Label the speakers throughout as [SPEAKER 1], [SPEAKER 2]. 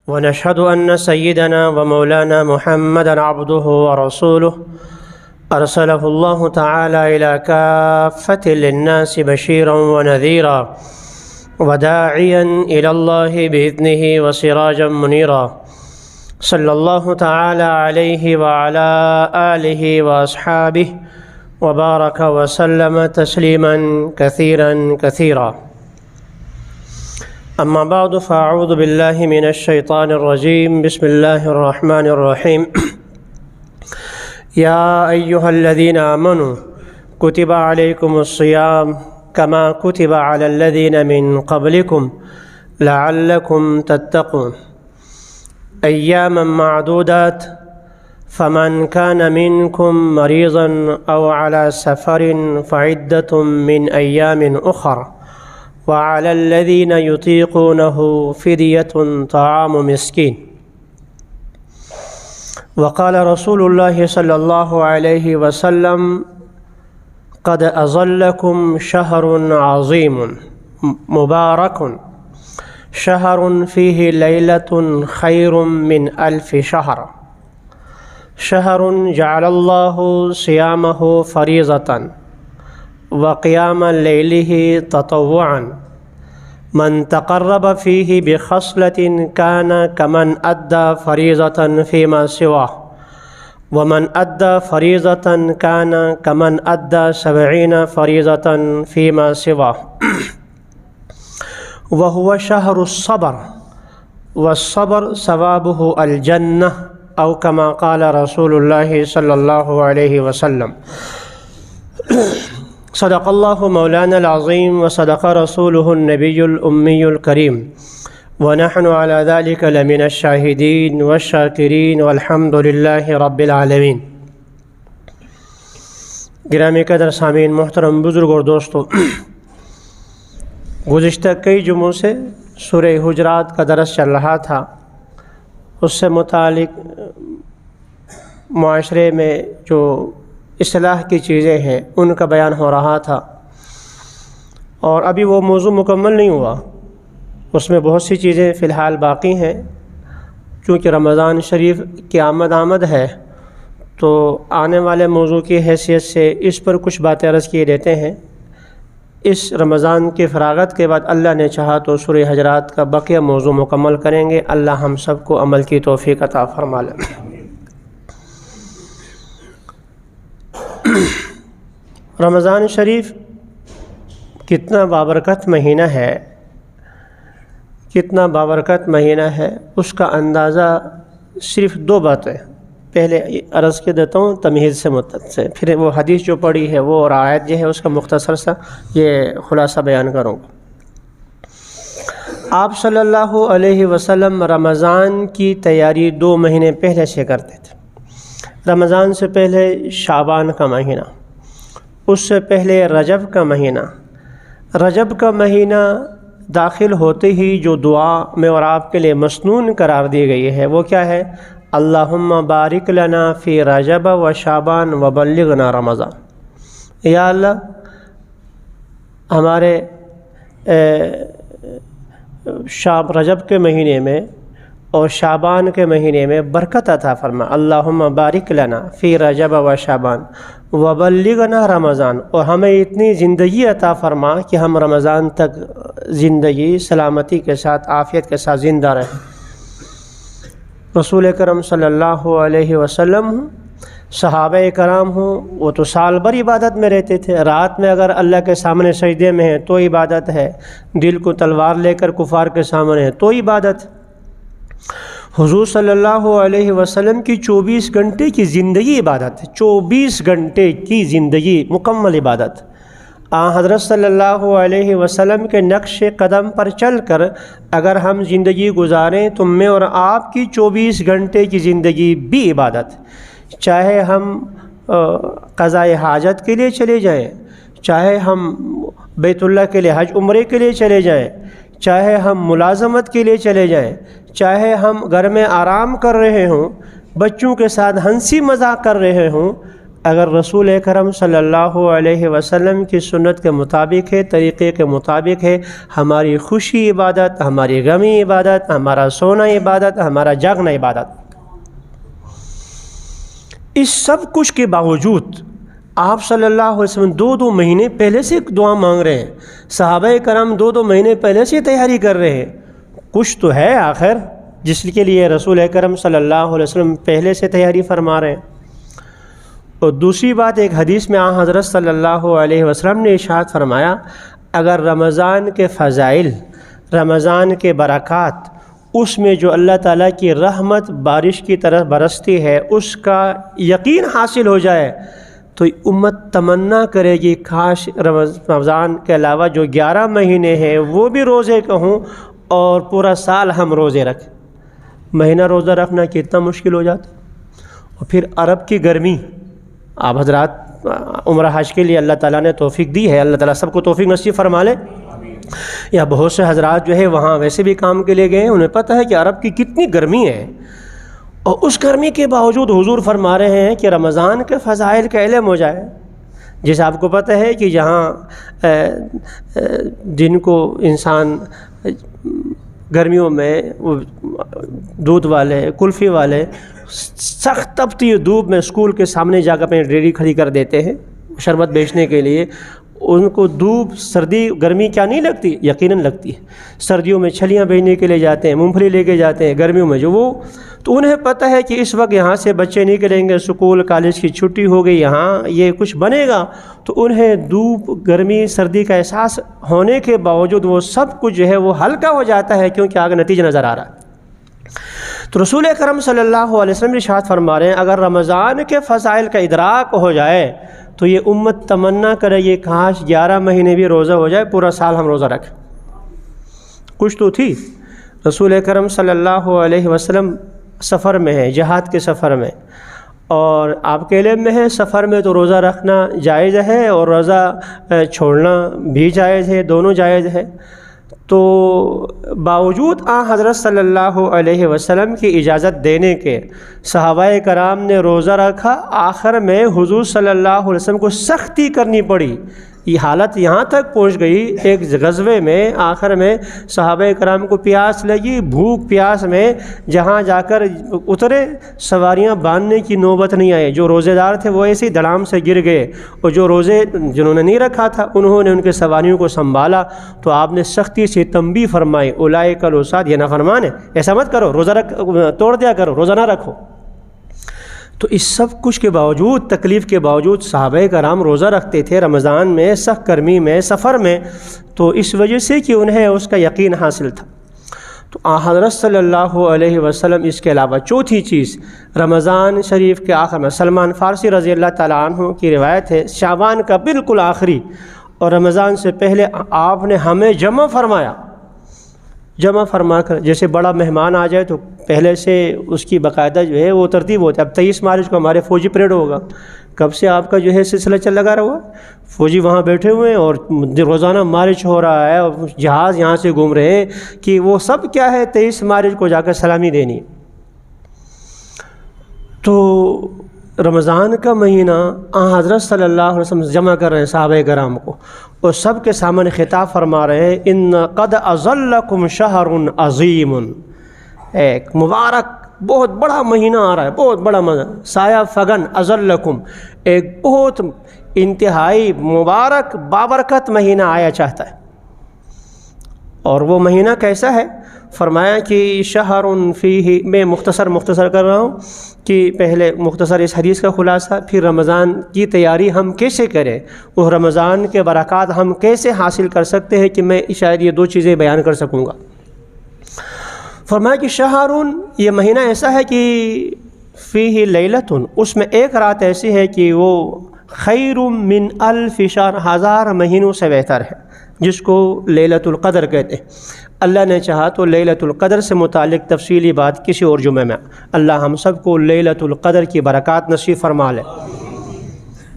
[SPEAKER 1] ونشهد أن سيدنا ومولانا محمدا عبده ورسوله أرسله الله تعالى إلى كافة للناس بشيرا ونذيرا وداعيا إلى الله بإذنه وسراجا منيرا صلى الله تعالى عليه وعلى آله وأصحابه وبارك وسلم تسليما كثيرا كثيرا. أما بعد فأعوذ بالله من الشيطان الرجيم. بسم الله الرحمن الرحيم. يا أيها الذين آمنوا كتب عليكم الصيام كما كتب على الذين من قبلكم لعلكم تتقون أياما معدودات فمن كان منكم مريضا أو على سفر فعدة من أيام أخر وعلى الذين يطيقونه فدية طعام مسكين. وقال رسول الله صلى الله عليه وسلم قد أظلكم شهر عظيم مبارك شهر فيه ليلة خير من 1000 شهر شهر جعل الله صيامه فريضة وقيام ليله تطوعا من تقرب فيه بخصلة كان كمن أدى فريضة فيما سواه ومن أدى فريضة كان كمن أدى 70 فريضة فيما سواه وهو شهر الصبر والصبر ثوابه الجنة أو كما قال رسول الله صلى الله عليه وسلم. صدق الله مولانا العظيم وصدق رسوله النبي الأمي الكريم ونحن على ذلك لمن الشاهدين والشاكرين والحمد لله رب العالمين. گرامی قدر سامعین، محترم بزرگ اور دوستو، گزشتہ کئی جمعوں سے سورہ حجرات کا درس چل رہا تھا. اس سے متعلق معاشرے میں جو اصلاح کی چیزیں ہیں ان کا بیان ہو رہا تھا، اور ابھی وہ موضوع مکمل نہیں ہوا. اس میں بہت سی چیزیں فی الحال باقی ہیں. چونکہ رمضان شریف کی آمد ہے تو آنے والے موضوع کی حیثیت سے اس پر کچھ باتیں عرض کیے دیتے ہیں. اس رمضان کی فراغت کے بعد اللہ نے چاہا تو سورہ حجرات کا بقیہ موضوع مکمل کریں گے. اللہ ہم سب کو عمل کی توفیق عطا فرما لے. رمضان شریف کتنا بابرکت مہینہ ہے، کتنا بابرکت مہینہ ہے، اس کا اندازہ صرف 2 باتیں پہلے عرض کے دیتا ہوں تمہید سے، پھر وہ حدیث جو پڑھی ہے وہ اور آیت جو ہے اس کا مختصر سا یہ خلاصہ بیان کروں گا. آپ صلی اللہ علیہ وسلم رمضان کی تیاری 2 مہینے پہلے سے کرتے تھے. رمضان سے پہلے شعبان کا مہینہ، اس سے پہلے رجب کا مہینہ. رجب کا مہینہ داخل ہوتے ہی جو دعا میں اور آپ کے لیے مسنون قرار دی گئی ہے وہ کیا ہے؟ اللہم بارک لنا فی رجب و شعبان و بلغنا رمضان. یا اللہ ہمارے رجب کے مہینے میں اور شعبان کے مہینے میں برکت عطا فرما. اللہم بارک لنا فی رجب و شعبان و بلغنا رمضان، اور ہمیں اتنی زندگی عطا فرما کہ ہم رمضان تک زندگی سلامتی کے ساتھ عافیت کے ساتھ زندہ رہیں. رسول کرم صلی اللہ علیہ وسلم صحابہ کرام ہوں، وہ تو سال بھر عبادت میں رہتے تھے. رات میں اگر اللہ کے سامنے سجدے میں ہیں تو عبادت ہے، دل کو تلوار لے کر کفار کے سامنے ہے تو عبادت. حضور صلی اللہ علیہ وسلم کی 24 گھنٹے کی زندگی عبادت ہے. 24 گھنٹے کی زندگی مکمل عبادت. حضرت صلی اللہ علیہ وسلم کے نقش قدم پر چل کر اگر ہم زندگی گزاریں تو میں اور آپ کی 24 گھنٹے کی زندگی بھی عبادت. چاہے ہم قضاء حاجت کے لیے چلے جائیں، چاہے ہم بیت اللہ کے لیے حج عمرے کے لیے چلے جائیں، چاہے ہم ملازمت کے لیے چلے جائیں، چاہے ہم گھر میں آرام کر رہے ہوں، بچوں کے ساتھ ہنسی مذاق کر رہے ہوں، اگر رسول اکرم صلی اللہ علیہ وسلم کی سنت کے مطابق ہے، طریقے کے مطابق ہے، ہماری خوشی عبادت، ہماری غمی عبادت، ہمارا سونا عبادت، ہمارا جاگنا عبادت۔ اس سب کچھ کے باوجود آپ صلی اللہ علیہ وسلم 2 مہینے پہلے سے دعا مانگ رہے ہیں، صحابہ کرام 2 مہینے پہلے سے تیاری کر رہے ہیں۔ کچھ تو ہے آخر جس کے لیے رسول اکرم صلی اللہ علیہ وسلم پہلے سے تیاری فرما رہے ہیں۔ اور دوسری بات، ایک حدیث میں حضرت صلی اللہ علیہ وسلم نے ارشاد فرمایا، اگر رمضان کے فضائل، رمضان کے برکات، اس میں جو اللہ تعالیٰ کی رحمت بارش کی طرح برستی ہے، اس کا یقین حاصل ہو جائے تو امت تمنا کرے گی کاش رمضان کے علاوہ جو 11 مہینے ہیں وہ بھی روزے کا ہوں اور پورا سال ہم روزے رکھیں۔ مہینہ روزہ رکھنا کتنا مشکل ہو جاتا ہے۔ اور پھر عرب کی گرمی، آپ حضرات عمرہ حج کے لیے اللہ تعالیٰ نے توفیق دی ہے، اللہ تعالیٰ سب کو توفیق نصیب فرما لے۔ یا بہت سے حضرات جو ہے وہاں ویسے بھی کام کے لیے گئے ہیں، انہیں پتہ ہے کہ عرب کی کتنی گرمی ہے، اور اس گرمی کے باوجود حضور فرما رہے ہیں کہ رمضان کے فضائل کا علم ہو جائے۔ جیسے آپ کو پتہ ہے کہ جہاں جن کو انسان گرمیوں میں دودھ والے، کلفی والے سخت تپتی دھوپ میں اسکول کے سامنے جا کر اپنی ریڑھی کھڑی کر دیتے ہیں شربت بیچنے کے لیے، ان کو دھوپ، سردی، گرمی کیا نہیں لگتی؟ یقیناً لگتی ہے۔ سردیوں میں چھلیاں بیچنے کے لیے جاتے ہیں، مونگ پھلی لے کے جاتے ہیں، گرمیوں میں جو وہ، تو انہیں پتہ ہے کہ اس وقت یہاں سے بچے نکلیں گے، اسکول کالج کی چھٹی ہو گئی، یہاں یہ کچھ بنے گا، تو انہیں دھوپ، گرمی، سردی کا احساس ہونے کے باوجود وہ سب کچھ جو ہے وہ ہلکا ہو جاتا ہے، کیونکہ آگے نتیجہ نظر آ رہا ہے۔ تو رسول اکرم صلی اللہ علیہ وسلم ارشاد فرما رہے ہیں، اگر رمضان کے فضائل کا ادراک ہو جائے تو یہ امت تمنا کرے یہ کاش 11 مہینے بھی روزہ ہو جائے، پورا سال ہم روزہ رکھیں۔ کچھ تو تھی۔ رسول اکرم صلی اللہ علیہ وسلم سفر میں ہے، جہاد کے سفر میں، اور آپ کے علم میں ہے سفر میں تو روزہ رکھنا جائز ہے اور روزہ چھوڑنا بھی جائز ہے، دونوں جائز ہے۔ تو باوجود حضرت صلی اللہ علیہ وسلم کی اجازت دینے کے صحابہ کرام نے روزہ رکھا، آخر میں حضور صلی اللہ علیہ وسلم کو سختی کرنی پڑی۔ یہ حالت یہاں تک پہنچ گئی، ایک غزوے میں آخر میں صحابہ کرام کو پیاس لگی، بھوک پیاس میں جہاں جا کر اترے سواریاں باندھنے کی نوبت نہیں آئی، جو روزے دار تھے وہ ایسے ہی دھڑام سے گر گئے، اور جو روزے جنہوں نے نہیں رکھا تھا انہوں نے ان کے سواریوں کو سنبھالا، تو آپ نے سختی سے تنبیہ فرمائی، اولئک العصاۃ، یہ نافرمان ہے، ایسا مت کرو، روزہ توڑ دیا کرو، روزہ نہ رکھو۔ تو اس سب کچھ کے باوجود، تکلیف کے باوجود صحابہ کرام روزہ رکھتے تھے رمضان میں، سخت گرمی میں، سفر میں، تو اس وجہ سے کہ انہیں اس کا یقین حاصل تھا۔ تو حضرت صلی اللہ علیہ وسلم اس کے علاوہ چوتھی چیز، رمضان شریف کے آخر میں، سلمان فارسی رضی اللہ تعالیٰ عنہ کی روایت ہے، شعبان کا بالکل آخری اور رمضان سے پہلے آپ نے ہمیں جمع فرما کر، جیسے بڑا مہمان آ جائے تو پہلے سے اس کی باقاعدہ جو ہے وہ ترتیب ہوتی ہے۔ اب 23 مارچ کو ہمارے فوجی پریڈ ہوگا، کب سے آپ کا جو ہے سلسلہ چل لگا رہا، فوجی وہاں بیٹھے ہوئے ہیں اور روزانہ مارچ ہو رہا ہے، اور جہاز یہاں سے گھوم رہے ہیں کہ وہ سب کیا ہے 23 مارچ کو جا کر سلامی دینی۔ تو رمضان کا مہینہ حضرت صلی اللہ علیہ وسلم جمع کر رہے ہیں صحابہ کرام کو، اور سب کے سامنے خطاب فرما رہے ہیں، ان قد اظلکم شہر عظیم، ایک مبارک بہت بڑا مہینہ آ رہا ہے، بہت بڑا سایہ فگن، اظلکم، ایک بہت انتہائی مبارک بابرکت مہینہ آیا چاہتا ہے۔ اور وہ مہینہ کیسا ہے؟ فرمایا کہ شہر فیہ، میں مختصر کر رہا ہوں کہ پہلے مختصر اس حدیث کا خلاصہ، پھر رمضان کی تیاری ہم کیسے کریں، وہ رمضان کے برکات ہم کیسے حاصل کر سکتے ہیں، کہ میں شاید یہ 2 چیزیں بیان کر سکوں گا۔ فرمایا کہ شہر، یہ مہینہ ایسا ہے کہ فیہ لیلۃ، اس میں ایک رات ایسی ہے کہ وہ خیر من الف شہر، 1000 مہینوں سے بہتر ہے، جس کو لیلۃ القدر کہتے ہیں۔ اللہ نے چاہا تو لیلۃ القدر سے متعلق تفصیلی بات کسی اور جمعے میں، اللہ ہم سب کو لیلۃ القدر کی برکات نصیب فرما لے۔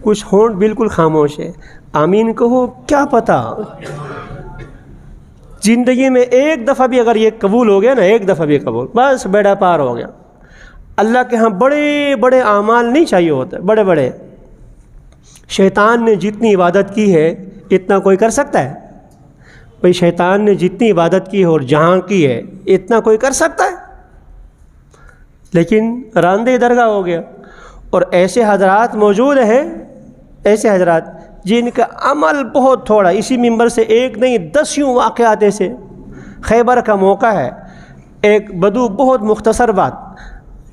[SPEAKER 1] کچھ ہونٹ بالکل خاموش ہے، آمین کہو، کیا پتہ زندگی میں ایک دفعہ بھی اگر یہ قبول ہو گیا نا، ایک دفعہ بھی قبول، بس بیڑا پار ہو گیا۔ اللہ کے ہاں بڑے بڑے اعمال نہیں چاہیے ہوتے، بڑے بڑے شیطان نے جتنی عبادت کی ہے اتنا کوئی کر سکتا ہے؟ بھئی شیطان نے جتنی عبادت کی ہے اور جہاں کی ہے اتنا کوئی کر سکتا ہے؟ لیکن راندے درگاہ ہو گیا۔ اور ایسے حضرات موجود ہیں، ایسے حضرات جن کا عمل بہت تھوڑا، اسی منبر سے ایک نہیں 10 یوں واقعات ایسے۔ خیبر کا موقع ہے، ایک بدو، بہت مختصر بات،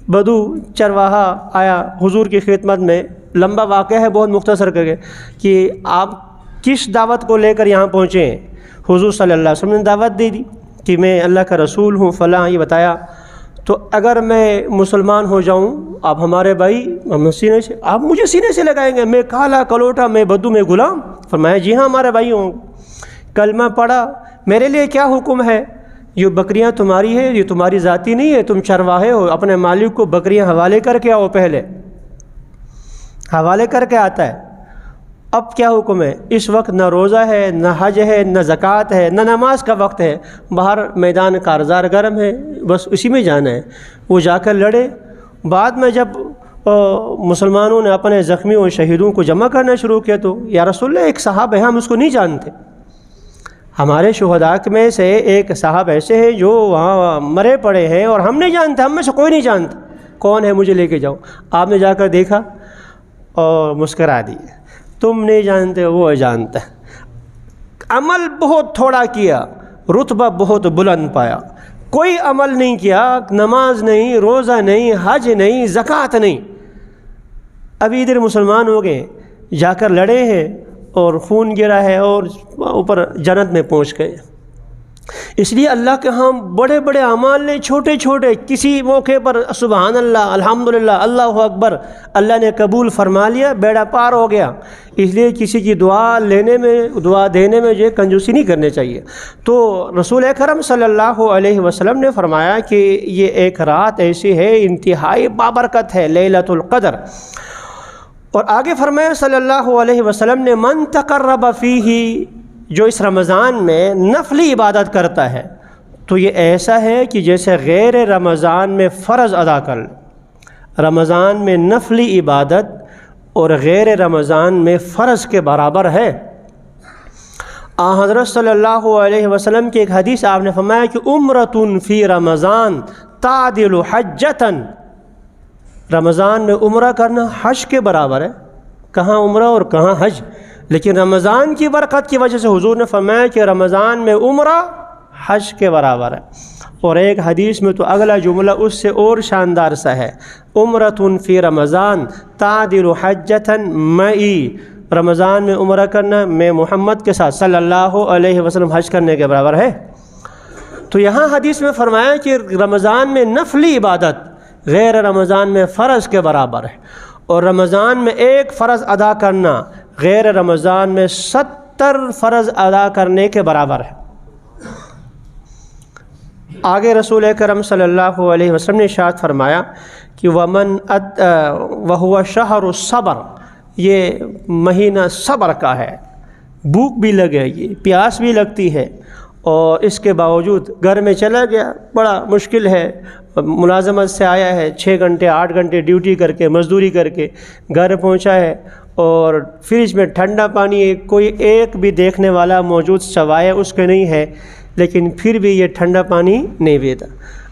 [SPEAKER 1] بدو چرواہا آیا حضور کی خدمت میں، لمبا واقعہ ہے بہت مختصر کر کے، کہ آپ کس دعوت کو لے کر یہاں پہنچے ہیں؟ حضور صلی اللہ علیہ وسلم نے دعوت دے دی کہ میں اللہ کا رسول ہوں، فلاں، یہ بتایا۔ تو اگر میں مسلمان ہو جاؤں، آپ ہمارے بھائی، ہم سینے سے، آپ مجھے سینے سے لگائیں گے، میں کالا کلوٹا، میں بدو، میں غلام؟ فرمایا جی ہاں ہمارے بھائی ہوں۔ کلمہ پڑھا، میرے لیے کیا حکم ہے؟ یہ بکریاں تمہاری ہے، یہ تمہاری ذاتی نہیں ہے، تم چرواہے ہو، اپنے مالک کو بکریاں حوالے کر کے آؤ، پہلے حوالے کر کے آتا ہے۔ اب کیا حکم ہے؟ اس وقت نہ روزہ ہے، نہ حج ہے، نہ زکوٰۃ ہے، نہ نماز کا وقت ہے، باہر میدان کارزار گرم ہے، بس اسی میں جانا ہے۔ وہ جا کر لڑے۔ بعد میں جب مسلمانوں نے اپنے زخمیوں اور شہیدوں کو جمع کرنا شروع کیا تو یا رسول اللہ ایک صاحب ہے، ہم اس کو نہیں جانتے، ہمارے شہداء میں سے ایک صاحب ایسے ہیں جو وہاں مرے پڑے ہیں اور ہم نہیں جانتے، ہم میں سے کوئی نہیں جانتا، کون ہے؟ مجھے لے کے جاؤ۔ آپ نے جا کر دیکھا اور مسکرا دی، تم نہیں جانتے، وہ جانتا ہے۔ عمل بہت تھوڑا کیا، رتبہ بہت بلند پایا۔ کوئی عمل نہیں کیا، نماز نہیں، روزہ نہیں، حج نہیں، زکوٰۃ نہیں، ابھی ادھر مسلمان ہو گئے، جا کر لڑے ہیں اور خون گرا ہے اور اوپر جنت میں پہنچ گئے۔ اس لیے اللہ کے ہاں بڑے بڑے اعمال نے چھوٹے چھوٹے، کسی موقع پر سبحان اللہ، الحمدللہ، اللہ اکبر، اللہ نے قبول فرما لیا، بیڑا پار ہو گیا۔ اس لیے کسی کی دعا لینے میں، دعا دینے میں جو کنجوسی نہیں کرنی چاہیے۔ تو رسول اکرم صلی اللہ علیہ وسلم نے فرمایا کہ یہ ایک رات ایسی ہے انتہائی بابرکت ہے، لیلۃ القدر۔ اور آگے فرمایا صلی اللہ علیہ وسلم نے، من تقرب فیہ، جو اس رمضان میں نفلی عبادت کرتا ہے تو یہ ایسا ہے کہ جیسے غیر رمضان میں فرض ادا کر لے۔ رمضان میں نفلی عبادت اور غیر رمضان میں فرض کے برابر ہے۔ حضرت صلی اللہ علیہ وسلم کی ایک حدیث آپ نے فرمایا کہ عمرۃ فی رمضان تعدل حجۃ، رمضان میں عمرہ کرنا حج کے برابر ہے۔ کہاں عمرہ اور کہاں حج؟ لیکن رمضان کی برکت کی وجہ سے حضور نے فرمایا کہ رمضان میں عمرہ حج کے برابر ہے۔ اور ایک حدیث میں تو اگلا جملہ اس سے اور شاندار سا ہے، عمرۃ فی رمضان تعدل حجۃ معی، رمضان میں عمرہ کرنا میں محمد کے ساتھ صلی اللہ علیہ وسلم حج کرنے کے برابر ہے۔ تو یہاں حدیث میں فرمایا کہ رمضان میں نفلی عبادت غیر رمضان میں فرض کے برابر ہے، اور رمضان میں ایک فرض ادا کرنا غیر رمضان میں 70 فرض ادا کرنے کے برابر ہے۔ آگے رسول اکرم صلی اللہ علیہ وسلم نے ارشاد فرمایا کہ وَهُوَ شَهْرُ الصَّبْرِ، یہ مہینہ صبر کا ہے۔ بھوک بھی لگے گی، پیاس بھی لگتی ہے، اور اس کے باوجود گھر میں چلا گیا، بڑا مشکل ہے، ملازمت سے آیا ہے، 6 گھنٹے 8 گھنٹے ڈیوٹی کر کے، مزدوری کر کے گھر پہنچا ہے، اور فریج میں ٹھنڈا پانی کوئی ایک بھی دیکھنے والا موجود سوائے اس کے نہیں ہے، لیکن پھر بھی یہ ٹھنڈا پانی نہیں پیتا۔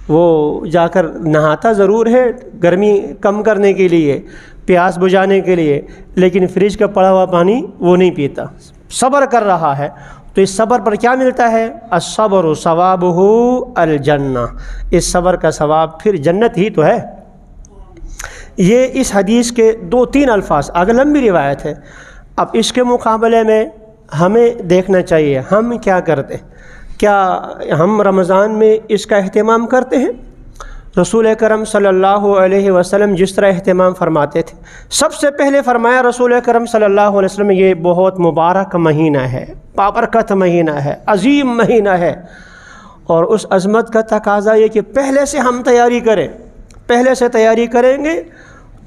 [SPEAKER 1] وہ جا کر نہاتا ضرور ہے گرمی کم کرنے کے لیے، پیاس بجھانے کے لیے، لیکن فریج کا پڑا ہوا پانی وہ نہیں پیتا، صبر کر رہا ہے۔ تو اس صبر پر کیا ملتا ہے؟ الصبر ثوابہ الجنہ، اس صبر کا ثواب پھر جنت ہی تو ہے۔ یہ اس حدیث کے 2-3 الفاظ، آگے لمبی روایت ہے۔ اب اس کے مقابلے میں ہمیں دیکھنا چاہیے ہم کیا کرتے ہیں۔ کیا ہم رمضان میں اس کا اہتمام کرتے ہیں؟ رسول اکرم صلی اللہ علیہ وسلم جس طرح اہتمام فرماتے تھے، سب سے پہلے فرمایا رسول اکرم صلی اللہ علیہ وسلم، یہ بہت مبارک مہینہ ہے، بابرکت مہینہ ہے، عظیم مہینہ ہے، اور اس عظمت کا تقاضا یہ کہ پہلے سے ہم تیاری کریں۔ پہلے سے تیاری کریں گے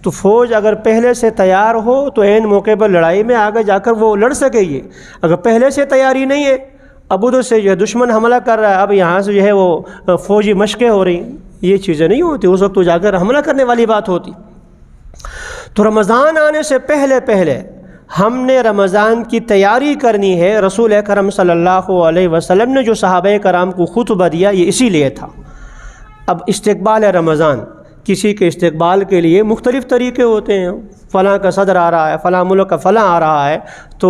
[SPEAKER 1] تو فوج اگر پہلے سے تیار ہو تو عین موقع پر لڑائی میں آگے جا کر وہ لڑ سکے گی۔ اگر پہلے سے تیاری نہیں ہے، اب ادھر سے جو ہے دشمن حملہ کر رہا ہے، اب یہاں سے جو ہے وہ فوجی مشقیں ہو رہی ہیں، یہ چیزیں نہیں ہوتی، اس وقت تو جا کر حملہ کرنے والی بات ہوتی۔ تو رمضان آنے سے پہلے ہم نے رمضان کی تیاری کرنی ہے۔ رسول اکرم صلی اللہ علیہ وسلم نے جو صحابہ کرام کو خطبہ دیا یہ اسی لیے تھا۔ اب استقبال رمضان، کسی کے استقبال کے لیے مختلف طریقے ہوتے ہیں، فلاں کا صدر آ رہا ہے، فلاں ملک کا فلاں آ رہا ہے، تو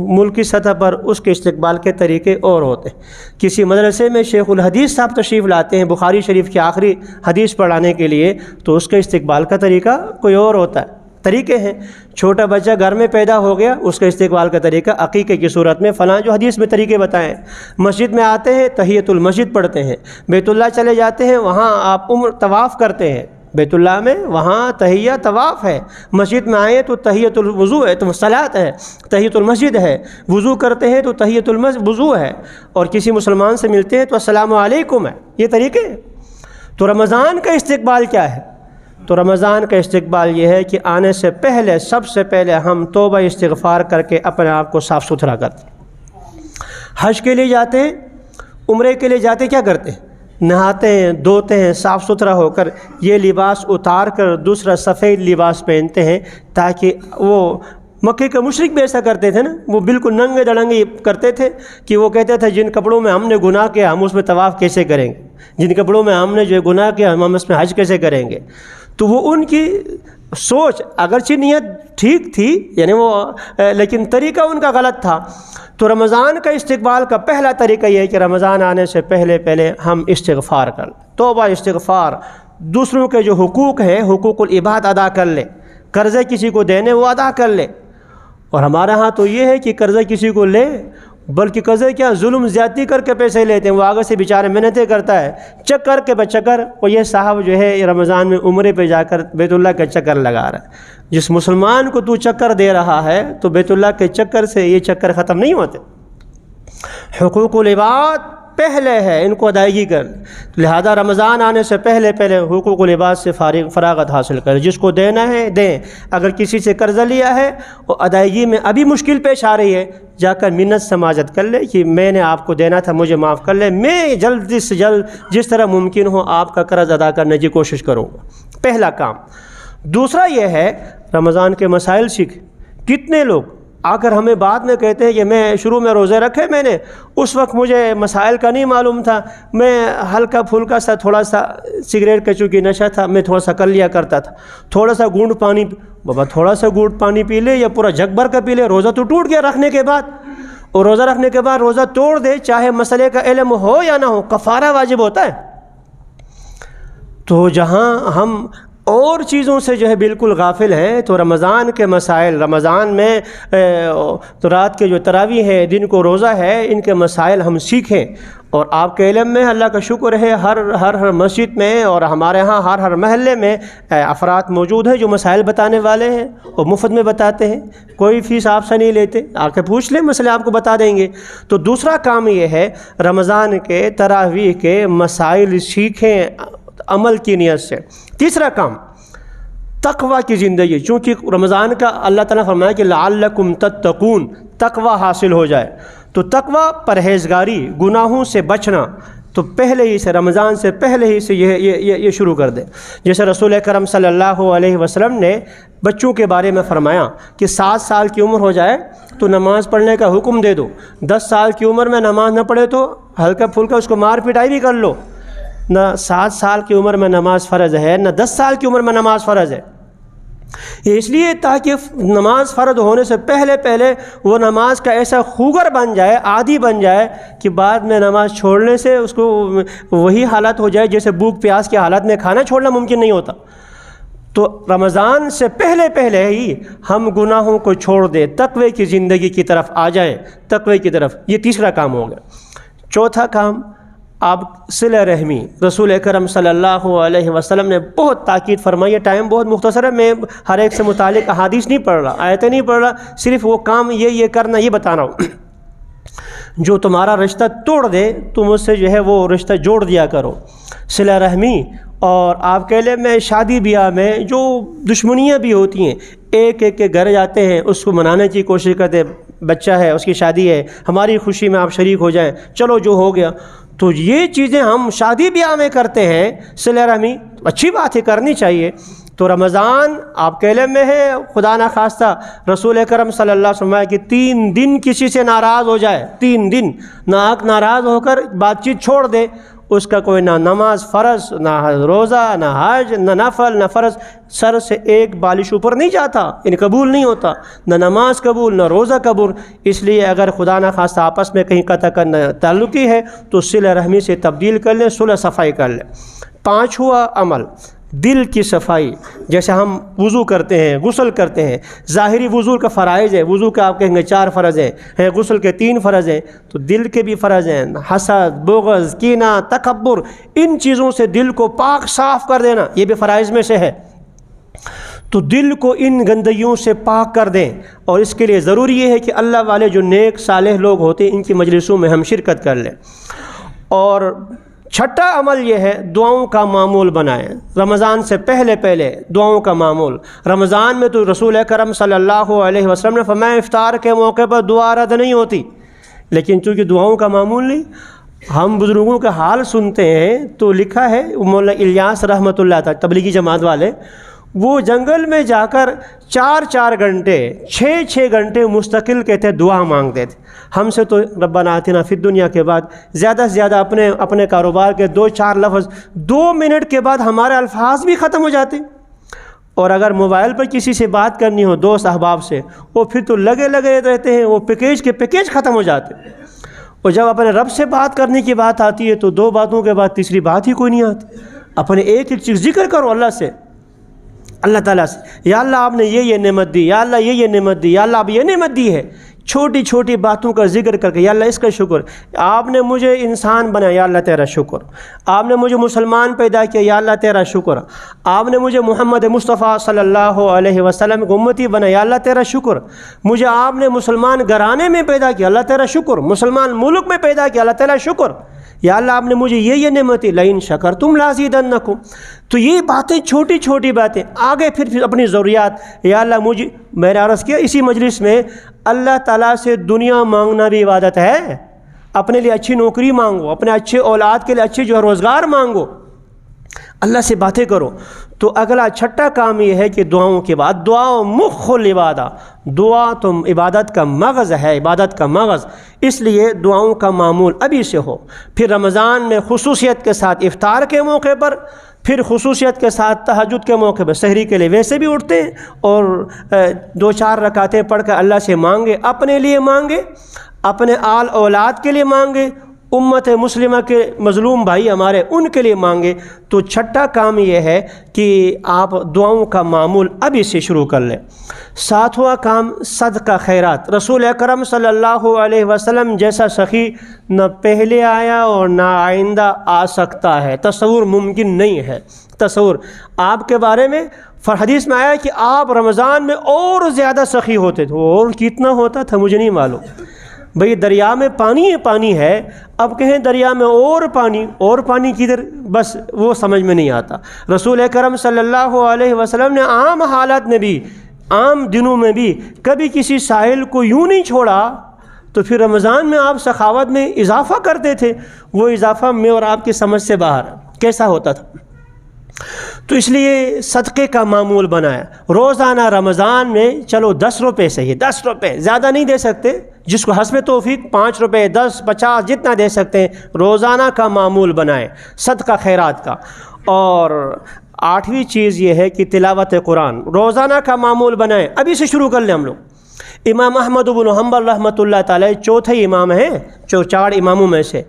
[SPEAKER 1] ملکی سطح پر اس کے استقبال کے طریقے اور ہوتے ہیں۔ کسی مدرسے میں شیخ الحدیث صاحب تشریف لاتے ہیں بخاری شریف کی آخری حدیث پڑھانے کے لیے، تو اس کے استقبال کا طریقہ کوئی اور ہوتا ہے، طریقے ہیں۔ چھوٹا بچہ گھر میں پیدا ہو گیا، اس کا استقبال کا طریقہ عقیقے کی صورت میں فلاں جو حدیث میں طریقے بتائیں۔ مسجد میں آتے ہیں تحیۃ المسجد پڑھتے ہیں، بیت اللہ چلے جاتے ہیں وہاں آپ طواف کرتے ہیں، بیت اللہ میں وہاں تحیہ طواف ہے، مسجد میں آئے تو تحیۃ الوضو ہے، تو صلاۃ ہے، تحیۃ المسجد ہے، وضو کرتے ہیں تو تحیۃ الوضو ہے، اور کسی مسلمان سے ملتے ہیں تو السلام علیکم ہے، یہ طریقے ہیں۔ تو رمضان کا استقبال کیا ہے؟ تو رمضان کا استقبال یہ ہے کہ آنے سے پہلے سب سے پہلے ہم توبہ استغفار کر کے اپنے آپ کو صاف ستھرا کرتے ہیں۔ حج کے لیے جاتے ہیں، عمرے کے لیے جاتے ہیں، کیا کرتے ہیں؟ نہاتے ہیں، دھوتے ہیں، صاف ستھرا ہو کر یہ لباس اتار کر دوسرا سفید لباس پہنتے ہیں، تاکہ وہ مکے کے مشرک بھی ایسا کرتے تھے نا، وہ بالکل ننگے دڑنگے کرتے تھے کہ وہ کہتے تھے جن کپڑوں میں ہم نے گناہ کیا ہم اس میں طواف کیسے کریں گے، جن کپڑوں میں ہم نے جو گناہ کیا ہم اس میں حج کیسے کریں گے۔ تو وہ ان کی سوچ اگرچہ نیت ٹھیک تھی، یعنی وہ لیکن طریقہ ان کا غلط تھا۔ تو رمضان کا استقبال کا پہلا طریقہ یہ ہے کہ رمضان آنے سے پہلے ہم استغفار کر لیں، توبہ استغفار، دوسروں کے جو حقوق ہیں حقوق العباد ادا کر لیں، قرضے کسی کو دینے وہ ادا کر لیں۔ اور ہمارے ہاں تو یہ ہے کہ قرضہ کسی کو لے، بلکہ قرضے کیا ظلم زیادتی کر کے پیسے لیتے ہیں، وہ آگے سے بیچارے محنتیں کرتا ہے چکر کے بچکر، اور یہ صاحب جو ہے رمضان میں عمرے پہ جا کر بیت اللہ کا چکر لگا رہا ہے۔ جس مسلمان کو تو چکر دے رہا ہے تو بیت اللہ کے چکر سے یہ چکر ختم نہیں ہوتے۔ حقوق العباد پہلے ہے، ان کو ادائیگی کر، لہذا رمضان آنے سے پہلے حقوق العباد سے فراغت حاصل کریں، جس کو دینا ہے دیں۔ اگر کسی سے قرضہ لیا ہے اور ادائیگی میں ابھی مشکل پیش آ رہی ہے، جا کر منت سماجت کر لے کہ میں نے آپ کو دینا تھا مجھے معاف کر لے، میں جلد سے جلد جس طرح ممکن ہو آپ کا قرض ادا کرنے کی کوشش کروں گا، پہلا کام۔ دوسرا یہ ہے رمضان کے مسائل سیکھ۔ کتنے لوگ آ کر ہمیں بعد میں کہتے ہیں کہ میں شروع میں روزے رکھے میں نے، اس وقت مجھے مسائل کا نہیں معلوم تھا، میں ہلکا پھلکا سا تھوڑا سا سگریٹ کا چونکہ نشہ تھا میں تھوڑا سا کر لیا کرتا تھا، تھوڑا سا گھونٹ پانی، بابا تھوڑا سا گھونٹ پانی پی لے یا پورا جگ بھر کا پی لے، روزہ تو ٹوٹ گیا رکھنے کے بعد۔ اور روزہ رکھنے کے بعد روزہ توڑ دے، چاہے مسئلے کا علم ہو یا نہ ہو، کفارہ واجب ہوتا ہے۔ تو جہاں ہم اور چیزوں سے جو ہے بالکل غافل ہیں، تو رمضان کے مسائل، رمضان میں تو رات کے جو تراویح ہے، دن کو روزہ ہے، ان کے مسائل ہم سیکھیں۔ اور آپ کے علم میں اللہ کا شکر ہے ہر مسجد میں اور ہمارے ہاں ہر محلے میں افراد موجود ہیں جو مسائل بتانے والے ہیں اور مفت میں بتاتے ہیں، کوئی فیس آپ سے نہیں لیتے، آ کے پوچھ لیں مسئلے آپ کو بتا دیں گے۔ تو دوسرا کام یہ ہے رمضان کے تراویح کے مسائل سیکھیں عمل کی نیت سے۔ تیسرا کام تقوی کی زندگی، چونکہ رمضان کا اللہ تعالیٰ فرمایا کہ لعلکم تتقون، تقوی حاصل ہو جائے، تو تقوی پرہیزگاری، گناہوں سے بچنا، تو پہلے ہی سے رمضان سے پہلے ہی سے یہ شروع کر دیں۔ جیسے رسول اکرم صلی اللہ علیہ وسلم نے بچوں کے بارے میں فرمایا کہ 7 سال کی عمر ہو جائے تو نماز پڑھنے کا حکم دے دو، 10 سال کی عمر میں نماز نہ پڑھے تو ہلکا پھلکا اس کو مار پٹائی بھی کر لو۔ نہ 7 سال کی عمر میں نماز فرض ہے، نہ 10 سال کی عمر میں نماز فرض ہے، اس لیے تاکہ نماز فرض ہونے سے پہلے وہ نماز کا ایسا خوگر بن جائے، عادی بن جائے کہ بعد میں نماز چھوڑنے سے اس کو وہی حالت ہو جائے جیسے بھوک پیاس کی حالت میں کھانا چھوڑنا ممکن نہیں ہوتا۔ تو رمضان سے پہلے ہی ہم گناہوں کو چھوڑ دیں، تقوی کی زندگی کی طرف آ جائیں، تقوی کی طرف۔ یہ تیسرا کام ہو گیا۔ چوتھا کام آپ صلہ رحمی، رسول اکرم صلی اللہ علیہ وسلم نے بہت تاکید فرمائی ہے۔ ٹائم بہت مختصر ہے، میں ہر ایک سے متعلق احادیث نہیں پڑھ رہا، آیتیں نہیں پڑھ رہا، صرف وہ کام یہ کرنا یہ بتا رہا ہوں۔ جو تمہارا رشتہ توڑ دے تم اس سے جو ہے وہ رشتہ جوڑ دیا کرو، صلہ رحمی۔ اور آپ کے لیے میں شادی بیاہ میں جو دشمنیاں بھی ہوتی ہیں، ایک کے گھر جاتے ہیں، اس کو منانے کی کوشش کرتے ہیں، بچہ ہے اس کی شادی ہے، ہماری خوشی میں آپ شریک ہو جائیں، چلو جو ہو گیا۔ تو یہ چیزیں ہم شادی بیاہ میں کرتے ہیں، صلہ رحمی اچھی بات ہے، کرنی چاہیے، تو رمضان آپ کے علم میں ہے، خدا نہ خواستہ رسول کرم صلی اللہ علیہ وسلم کہ 3 دن کسی سے ناراض ہو جائے، 3 دن ناراض ہو کر بات چیت چھوڑ دے، اس کا کوئی نہ نماز فرض، نہ روزہ، نہ حج، نہ نفل، نہ فرض، سر سے ایک بالش اوپر نہیں جاتا، یعنی قبول نہیں ہوتا، نہ نماز قبول، نہ روزہ قبول۔ اس لیے اگر خدا نہ خواستہ آپس میں کہیں قطع کرنا تعلقی ہے تو صلہ رحمی سے تبدیل کر لیں، صلح صفائی کر لیں۔ 5واں عمل دل کی صفائی، جیسے ہم وضو کرتے ہیں، غسل کرتے ہیں، ظاہری وضو کا فرائض ہے، وضو کا آپ کہیں گے 4 فرض ہیں، غسل کے 3 فرض ہیں، تو دل کے بھی فرض ہیں، حسد، بغض، کینہ، تکبر، ان چیزوں سے دل کو پاک صاف کر دینا، یہ بھی فرائض میں سے ہے۔ تو دل کو ان گندگیوں سے پاک کر دیں، اور اس کے لیے ضروری یہ ہے کہ اللہ والے جو نیک صالح لوگ ہوتے ہیں ان کی مجلسوں میں ہم شرکت کر لیں۔ اور 6واں عمل یہ ہے دعاؤں کا معمول بنائیں، رمضان سے پہلے دعاؤں کا معمول۔ رمضان میں تو رسول کرم صلی اللہ علیہ وسلم نے فرمایا افطار کے موقع پر دعا رد نہیں ہوتی، لیکن چونکہ دعاؤں کا معمول نہیں، ہم بزرگوں کا حال سنتے ہیں تو لکھا ہے، مولانا الیاس رحمۃ اللہ تعالی تبلیغی جماعت والے، وہ جنگل میں جا کر 4 گھنٹے 6 گھنٹے مستقل کہتے دعا مانگتے تھے۔ ہم سے تو ربنا آتنا فی الدنیا کے بعد زیادہ سے زیادہ اپنے کاروبار کے 2-4 لفظ 2 منٹ کے بعد ہمارے الفاظ بھی ختم ہو جاتے، اور اگر موبائل پر کسی سے بات کرنی ہو دوست احباب سے، وہ پھر تو لگے رہتے ہیں، وہ پیکیج ختم ہو جاتے، اور جب اپنے رب سے بات کرنے کی بات آتی ہے تو 2 باتوں کے بعد تیسری بات ہی کوئی نہیں آتی۔ اپنے ایک چیز ذکر کرو اللہ سے، اللہ تعالیٰ سے، یا اللہ آپ نے یہ نعمت دی، یا اللہ یہ نعمت دی، یا اللہ آپ یہ نعمت دی ہے، چھوٹی باتوں کا ذکر کر کے یا اللہ اس کا شکر، آپ نے مجھے انسان بنایا یا اللہ تیرا شکر، آپ نے مجھے مسلمان پیدا کیا یا اللہ تیرا شکر، آپ نے مجھے محمد مصطفیٰ صلی اللہ علیہ وسلم کی امتی بنایا یا اللہ تیرا شکر، مجھے آپ نے مسلمان گھرانے میں پیدا کیا اللہ تیرا شکر، مسلمان ملک میں پیدا کیا اللہ تیرا شکر، یا اللہ آپ نے مجھے یہ نعمتیں، لئن شکرتم لازیدنکم۔ تو یہ باتیں چھوٹی باتیں، آگے پھر اپنی ضروریات، یا اللہ میں نے عرض کیا اسی مجلس میں، اللہ تعالیٰ سے دنیا مانگنا بھی عبادت ہے، اپنے لیے اچھی نوکری مانگو، اپنے اچھے اولاد کے لیے اچھے جو روزگار مانگو، اللہ سے باتیں کرو۔ تو اگلا 6واں کام یہ ہے کہ دعاؤں کے بعد دعا مخ العبادہ، دعا تو عبادت کا مغز ہے، عبادت کا مغز، اس لیے دعاؤں کا معمول ابھی سے ہو۔ پھر رمضان میں خصوصیت کے ساتھ افطار کے موقع پر، پھر خصوصیت کے ساتھ تہجد کے موقع پر، سحری کے لیے ویسے بھی اٹھتے ہیں اور 2-4 رکعتیں پڑھ کر اللہ سے مانگے، اپنے لیے مانگے، اپنے آل اولاد کے لیے مانگے، امت مسلمہ کے مظلوم بھائی ہمارے ان کے لیے مانگے۔ تو 6واں کام یہ ہے کہ آپ دعاؤں کا معمول ابھی سے شروع کر لیں۔ 7واں کام صدقہ خیرات، رسول اکرم صلی اللہ علیہ وسلم جیسا سخی نہ پہلے آیا اور نہ آئندہ آ سکتا ہے، تصور ممکن نہیں ہے۔ تصور آپ کے بارے میں حدیث میں آیا کہ آپ رمضان میں اور زیادہ سخی ہوتے تھے، اور کتنا ہوتا تھا مجھے نہیں معلوم، بھئی دریا میں پانی ہے، اب کہیں دریا میں اور پانی کدھر، بس وہ سمجھ میں نہیں آتا۔ رسول اکرم صلی اللہ علیہ وسلم نے عام حالات میں بھی، عام دنوں میں بھی کبھی کسی ساحل کو یوں نہیں چھوڑا، تو پھر رمضان میں آپ سخاوت میں اضافہ کرتے تھے، وہ اضافہ میں اور آپ کی سمجھ سے باہر کیسا ہوتا تھا۔ تو اس لیے صدقے کا معمول بنایا، روزانہ رمضان میں چلو 10 روپے سے ہی، 10 روپے زیادہ نہیں دے سکتے، جس کو حسب توفیق 5 روپے 10 50 جتنا دے سکتے ہیں، روزانہ کا معمول بنائیں صدقہ خیرات کا۔ اور 8ویں چیز یہ ہے کہ تلاوت قرآن روزانہ کا معمول بنائیں، ابھی سے شروع کر لیں ہم لوگ۔ امام احمد بن حنبل رحمۃ اللہ تعالی 4تھے امام ہیں، 4 اماموں میں سے،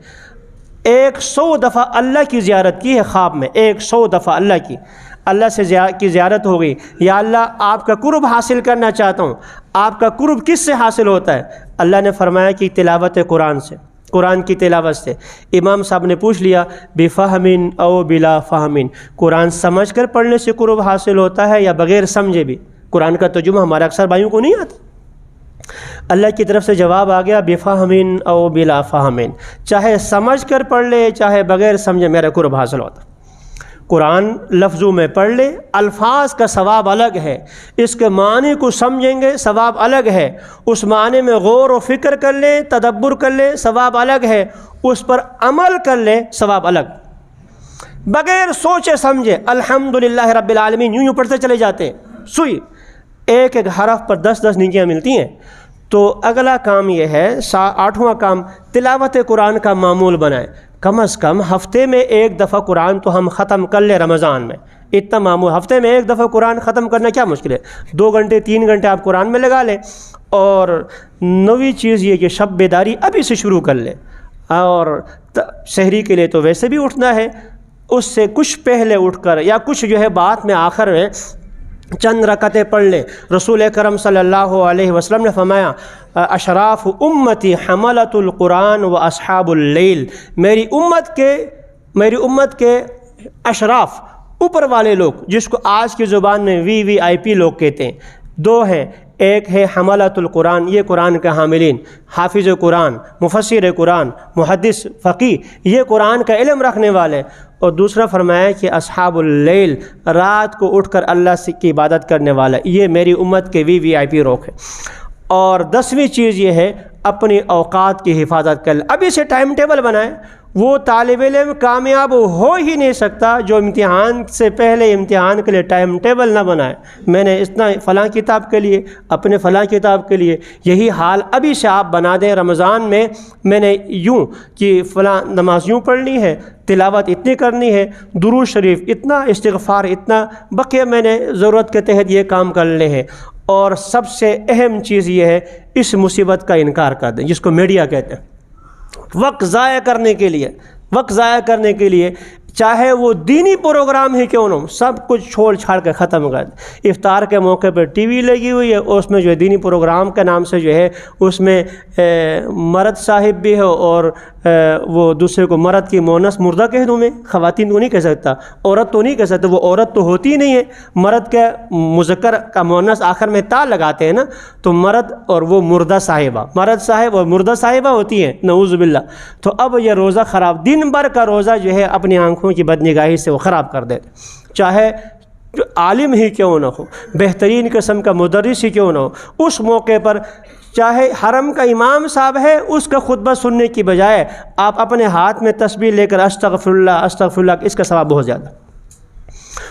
[SPEAKER 1] 100 دفعہ اللہ کی زیارت کی ہے خواب میں، 100 دفعہ اللہ سے کی زیارت ہو گئی، یا اللہ آپ کا قرب حاصل کرنا چاہتا ہوں۔ آپ کا قرب کس سے حاصل ہوتا ہے؟ اللہ نے فرمایا کہ تلاوت قرآن سے، قرآن کی تلاوت سے۔ امام صاحب نے پوچھ لیا بفہم او بلا فہم، قرآن سمجھ کر پڑھنے سے قرب حاصل ہوتا ہے یا بغیر سمجھے بھی؟ قرآن کا ترجمہ ہمارے اکثر بھائیوں کو نہیں آتا۔ اللہ کی طرف سے جواب آ گیا بفہم او بلا فہم، چاہے سمجھ کر پڑھ لے چاہے بغیر سمجھے میرا قرب حاصل ہوتا۔ قرآن لفظوں میں پڑھ لے، الفاظ کا ثواب الگ ہے، اس کے معنی کو سمجھیں گے ثواب الگ ہے، اس معنی میں غور و فکر کر لیں، تدبر کر لیں ثواب الگ ہے، اس پر عمل کر لیں ثواب الگ۔ بغیر سوچے سمجھے الحمدللہ رب العالمین یوں پڑھتے چلے جاتے ہیں، سوئی ایک ایک حرف پر 10 نیکیاں ملتی ہیں۔ تو اگلا کام یہ ہے، 8واں کام، تلاوت قرآن کا معمول بنائیں۔ کم از کم ہفتے میں ایک دفعہ قرآن تو ہم ختم کر لیں رمضان میں، اتنا معمول، ہفتے میں ایک دفعہ قرآن ختم کرنا کیا مشکل ہے، 2 گھنٹے 3 گھنٹے آپ قرآن میں لگا لیں۔ اور نویں چیز یہ کہ شب بیداری ابھی سے شروع کر لیں، اور سحری کے لیے تو ویسے بھی اٹھنا ہے، اس سے کچھ پہلے اٹھ کر یا کچھ جو ہے بعد میں آخر میں چند رکعتیں پڑھ لیں۔ رسول اکرم صلی اللہ علیہ وسلم نے فرمایا اشراف امتی حملۃ القرآن و اصحاب اللیل، میری امت کے اشراف، اوپر والے لوگ، جس کو آج کی زبان میں VIP لوگ کہتے ہیں، 2 ہیں۔ ایک ہے حملۃ القرآن، یہ قرآن کے حاملین، حافظ قرآن، مفسر قرآن، محدث، فقیہ، یہ قرآن کا علم رکھنے والے۔ اور دوسرا فرمایا کہ اصحاب اللیل، رات کو اٹھ کر اللہ کی عبادت کرنے والا، یہ میری امت کے VIP لوگ ہیں۔ اور 10ویں چیز یہ ہے اپنی اوقات کی حفاظت کر لیں، ابھی سے ٹائم ٹیبل بنائیں۔ وہ طالب علم کامیاب ہو ہی نہیں سکتا جو امتحان سے پہلے امتحان کے لیے ٹائم ٹیبل نہ بنائے، میں نے اتنا فلاں کتاب کے لیے، اپنے فلاں کتاب کے لیے۔ یہی حال ابھی سے آپ بنا دیں، رمضان میں نے یوں کہ فلاں نماز یوں پڑھنی ہے، تلاوت اتنی کرنی ہے، درود شریف اتنا، استغفار اتنا، بقیہ میں نے ضرورت کے تحت یہ کام کرنے ہیں۔ اور سب سے اہم چیز یہ ہے اس مصیبت کا انکار کر دیں جس کو میڈیا کہتے ہیں، وقت ضائع کرنے کے لیے چاہے وہ دینی پروگرام ہی کیوں نہ ہو، سب کچھ چھوڑ چھاڑ کے ختم کر دیں۔ افطار کے موقع پہ ٹی وی لگی ہوئی ہے، اس میں جو ہے دینی پروگرام کے نام سے جو ہے اس میں مرد صاحب بھی ہو، اور وہ دوسرے کو مرد کی مونس مردہ کہہ دوں میں، خواتین کو نہیں کہہ سکتا، عورت تو نہیں کہہ سکتا، وہ عورت تو ہوتی نہیں ہے، مرد کے مذکر کا مونس آخر میں تا لگاتے ہیں نا، تو مرد اور وہ مردہ صاحبہ، مرد صاحب اور مردہ صاحبہ ہوتی ہیں، نعوذ باللہ۔ تو اب یہ روزہ خراب، دن بھر کا روزہ جو ہے اپنی آنکھوں کی بدنگاہی سے وہ خراب کر دیتے، چاہے عالم ہی کیوں نہ ہو، بہترین قسم کا مدرس ہی کیوں نہ ہو، اس موقع پر چاہے حرم کا امام صاحب ہے، اس کا خطبہ سننے کی بجائے آپ اپنے ہاتھ میں تسبیح لے کر استغفر اللہ، اس کا ثواب بہت زیادہ۔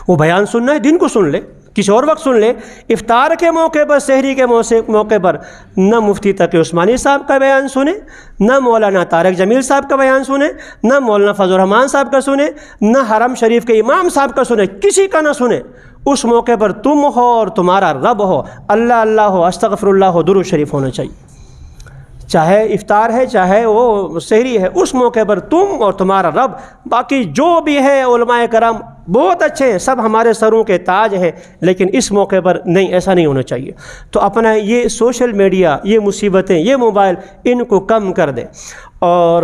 [SPEAKER 1] وہ بیان سننا ہے، دن کو سن لے، کسی اور وقت سن لے۔ افطار کے موقع پر، سحری کے موقع پر نہ مفتی تقی عثمانی صاحب کا بیان سنیں، نہ مولانا طارق جمیل صاحب کا بیان سنیں، نہ مولانا فضل الرحمان صاحب کا سنیں، نہ حرم شریف کے امام صاحب کا سنیں، کسی کا نہ سنیں۔ اس موقع پر تم ہو اور تمہارا رب ہو، اللہ ہو، استغفر اللہ ہو، درود شریف ہونا چاہیے۔ چاہے افطار ہے، چاہے وہ سحری ہے، اس موقع پر تم اور تمہارا رب، باقی جو بھی ہے علماء کرام بہت اچھے ہیں، سب ہمارے سروں کے تاج ہیں، لیکن اس موقع پر نہیں، ایسا نہیں ہونا چاہیے۔ تو اپنا یہ سوشل میڈیا، یہ مصیبتیں، یہ موبائل، ان کو کم کر دیں، اور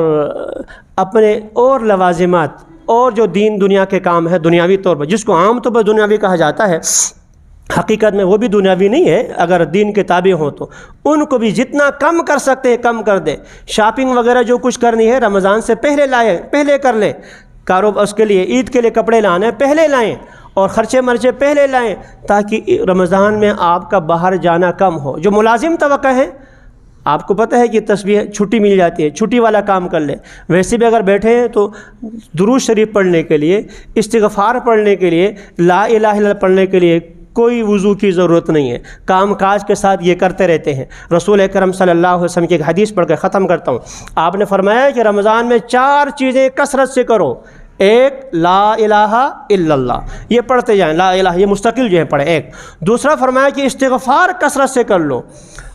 [SPEAKER 1] اپنے اور لوازمات اور جو دین دنیا کے کام ہے دنیاوی طور پر، جس کو عام طور پر دنیاوی کہا جاتا ہے، حقیقت میں وہ بھی دنیاوی نہیں ہے اگر دین کے تابع ہوں تو، ان کو بھی جتنا کم کر سکتے ہیں کم کر دیں۔ شاپنگ وغیرہ جو کچھ کرنی ہے رمضان سے پہلے کر لیں، کاروبار اس کے لیے، عید کے لیے کپڑے لانے پہلے لائیں، اور خرچے مرچے پہلے لائیں، تاکہ رمضان میں آپ کا باہر جانا کم ہو۔ جو ملازم طبقہ ہے، آپ کو پتہ ہے کہ تسبیح چھٹی مل جاتی ہے، چھٹی والا کام کر لیں۔ ویسے بھی اگر بیٹھے ہیں تو درود شریف پڑھنے کے لیے، استغفار پڑھنے کے لیے، لا الہ الا اللہ پڑھنے کے لیے کوئی وضو کی ضرورت نہیں ہے، کام کاج کے ساتھ یہ کرتے رہتے ہیں۔ رسول اکرم صلی اللہ علیہ وسلم کی ایک حدیث پڑھ کے ختم کرتا ہوں۔ آپ نے فرمایا کہ رمضان میں 4 چیزیں کثرت سے کرو۔ ایک، لا الہ الا اللہ، یہ پڑھتے جائیں، لا الہ، یہ مستقل جو ہے پڑھیں۔ ایک دوسرا فرمایا کہ استغفار کثرت سے کر لو،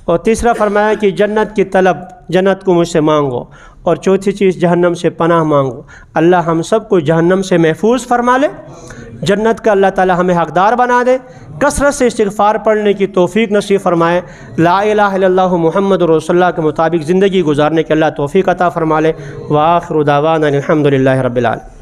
[SPEAKER 1] اور تیسرا فرمایا کہ جنت کی طلب، جنت کو مجھ سے مانگو، اور چوتھی چیز جہنم سے پناہ مانگو۔ اللہ ہم سب کو جہنم سے محفوظ فرما لے، جنت کا اللہ تعالی ہمیں حقدار بنا دے، کثرت سے استغفار پڑھنے کی توفیق نصیب فرمائے، لا الہ الا اللہ محمد رسول اللہ کے مطابق زندگی گزارنے کے اللہ توفیق عطا فرما لے۔ وآخر دعوانا الحمد للہ رب العالمین۔